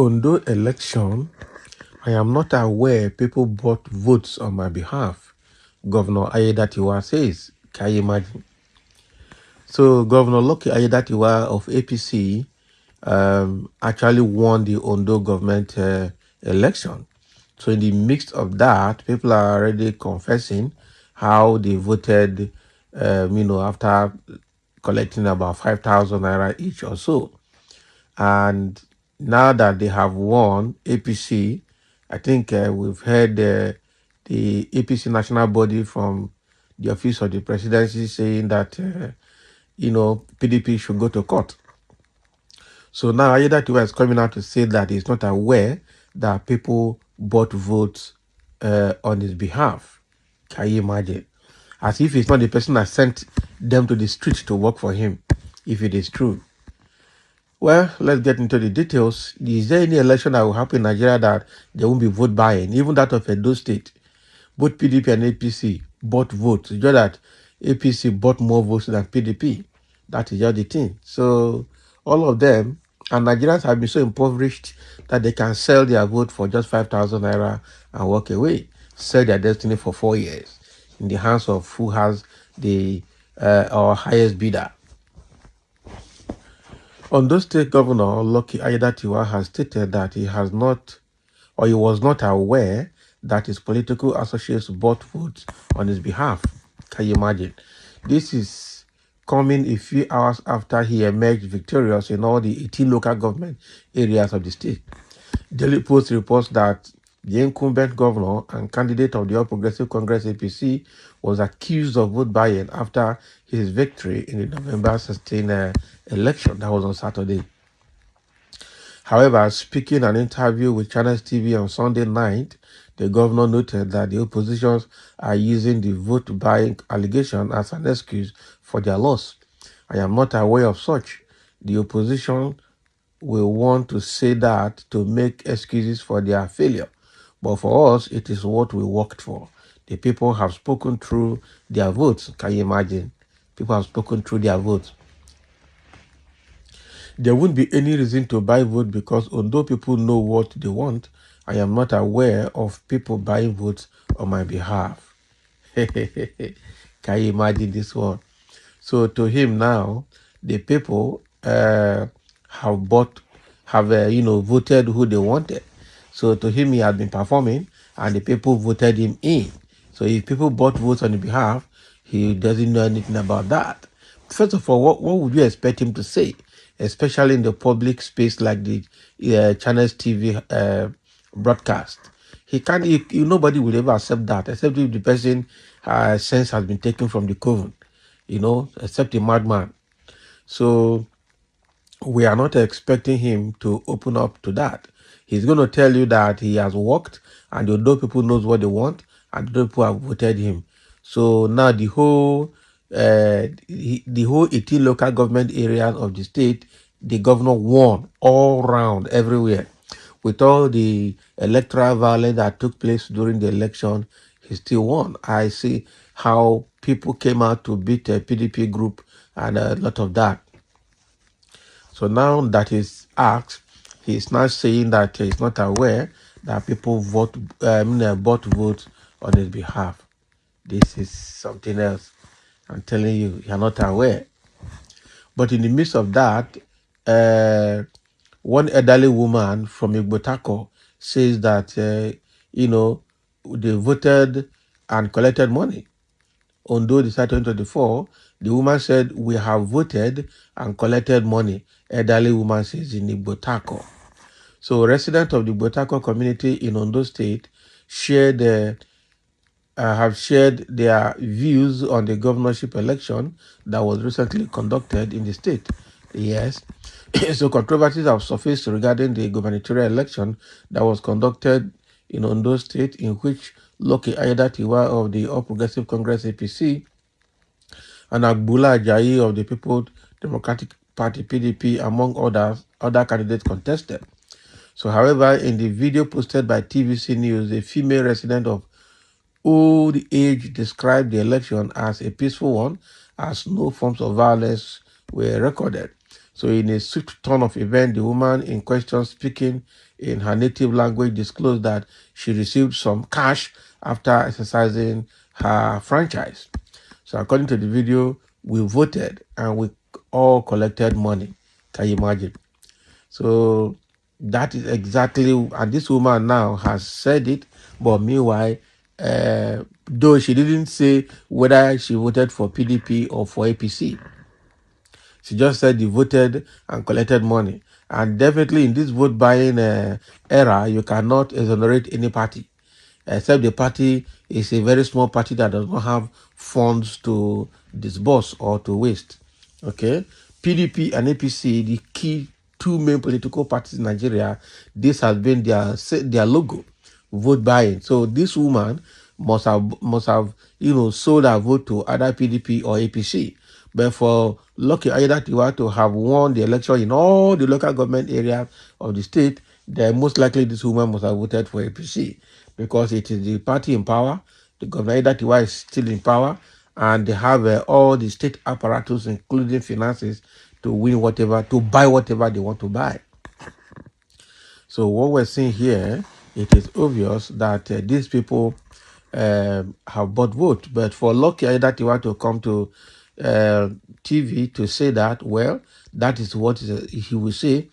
Ondo election, I am not aware people bought votes on my behalf. Governor Ayedaiwa says, can you imagine? So Governor Lucky Ayedaiwa of APC actually won the Ondo government election. So in the midst of that, people are already confessing how they voted, after collecting about 5,000 naira each or so. And now that they have won APC, I think we've heard the APC national body from the office of the presidency saying that, PDP should go to court. So now Ayedaiwa is coming out to say that he's not aware that people bought votes on his behalf. Can you imagine? As if he's not the person that sent them to the street to work for him, if it is true. Well, let's get into the details. Is there any election that will happen in Nigeria that there won't be vote buying? Even that of Edo State, both PDP and APC bought votes. It's just that APC bought more votes than PDP. That is just the thing. So all of them, and Nigerians have been so impoverished that they can sell their vote for just 5,000 naira and walk away, sell their destiny for 4 years in the hands of who has the our highest bidder. Ondo State Governor Lucky Ayedaiwa has stated that he was not aware that his political associates bought votes on his behalf. Can you imagine? This is coming a few hours after he emerged victorious in all the 18 local government areas of the state. Daily Post reports that the incumbent governor and candidate of the All Progressive Congress APC was accused of vote buying after his victory in the November 16 election. That was on Saturday. However, speaking in an interview with Channels TV on Sunday night, the governor noted that the oppositions are using the vote buying allegation as an excuse for their loss. I am not aware of such. The opposition will want to say that to make excuses for their failure. But for us, it is what we worked for. The people have spoken through their votes. Can you imagine? People have spoken through their votes. There won't be any reason to buy vote because although people know what they want, I am not aware of people buying votes on my behalf. Can you imagine this one? So to him now, the people have voted who they wanted. So to him, he had been performing and the people voted him in. So if people bought votes on his behalf, he doesn't know anything about that. First of all, what would you expect him to say? Especially in the public space like the Channels TV broadcast. Nobody will ever accept that, except if the person sense has been taken from the coven, except a madman. So we are not expecting him to open up to that. He's going to tell you that he has worked and although people knows what they want and the people have voted him. So now the whole 18 local government areas of the state, the governor won all round everywhere. With all the electoral violence that took place during the election, he still won. I see how people came out to beat a PDP group and a lot of that. So now that he's asked, he's now saying that he's not aware that people bought votes on his behalf. This is something else. I'm telling you, you're not aware. But in the midst of that, one elderly woman from Igbotako says that, they voted and collected money. Although the 2024, the woman said, we have voted and collected money. Elderly woman says in Igbotako. So residents of the Igbotako community in Ondo State have shared their views on the governorship election that was recently conducted in the state. Yes. So controversies have surfaced regarding the gubernatorial election that was conducted in Ondo State, in which Lucky Ayedaiwa of the All Progressive Congress APC and Agbula Ajayi of the People's Democratic Party PDP, among other candidates contested. So, however, in the video posted by TVC News, a female resident of old age described the election as a peaceful one, as no forms of violence were recorded. So in a swift turn of event, the woman in question, speaking in her native language, disclosed that she received some cash after exercising her franchise. So according to the video, we voted and we all collected money. Can you imagine? So that is exactly, and this woman now has said it, but meanwhile, though she didn't say whether she voted for PDP or for APC, she just said he voted and collected money. And definitely in this vote buying era, you cannot exonerate any party, except the party is a very small party that does not have funds to disburse or to waste. Okay, PDP and APC, the key two main political parties in Nigeria, this has been their logo, vote buying. So this woman must have sold her vote to either PDP or APC. But for Lucky Ayedaiwa to have won the election in all the local government areas of the state, then most likely this woman must have voted for APC because it is the party in power. The governor Ayedaiwa is still in power, and they have all the state apparatus, including finances, to win whatever, to buy whatever they want to buy. So what we're seeing here, it is obvious that these people have bought vote. But for Lucky Ayedaiwa to come to TV to say that, well, that is what he will say.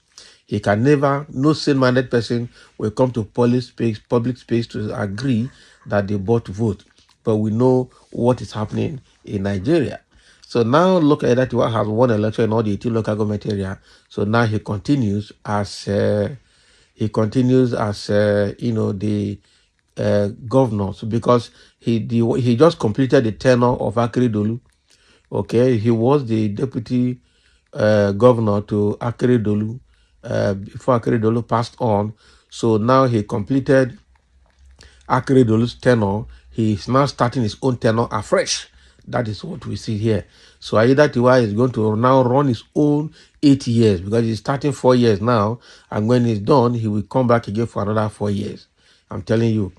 He can never, no sane-minded person will come to public space to agree that they bought vote. But we know what is happening in Nigeria. So now look at that. He has won election in all the 18 local government area. So now he continues as the governor. So because he just completed the tenure of Akeredolu. Okay, he was the deputy governor to Akeredolu before Akeredolu passed on. So now he completed Akeredolu's tenure. He is now starting his own tenure afresh. That is what we see here. So Ayedaiwa is going to now run his own 8 years because he's starting 4 years now. And when he's done, he will come back again for another 4 years. I'm telling you.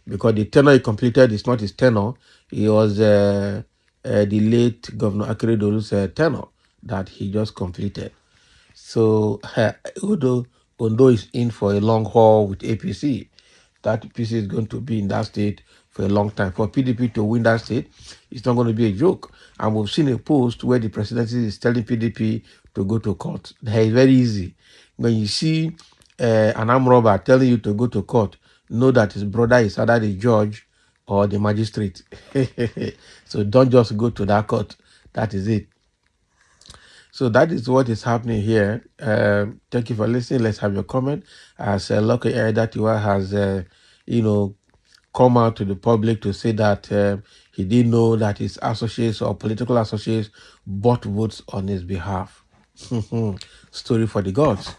Because the tenure he completed is not his tenure. It was the late Governor Akeredolu's tenure that he just completed. So Ondo is in for a long haul with APC. That APC is going to be in that state for a long time. For PDP to win that state, it's not going to be a joke. And we've seen a post where the presidency is telling PDP to go to court. It's very easy. When you see an armed robber telling you to go to court, know that his brother is either the judge or the magistrate. So don't just go to that court. That is it. So that is what is happening here. Thank you for listening. Let's have your comment. As Lucky Ayedaiwa has, come out to the public to say that he didn't know that his associates or political associates bought votes on his behalf. Story for the gods.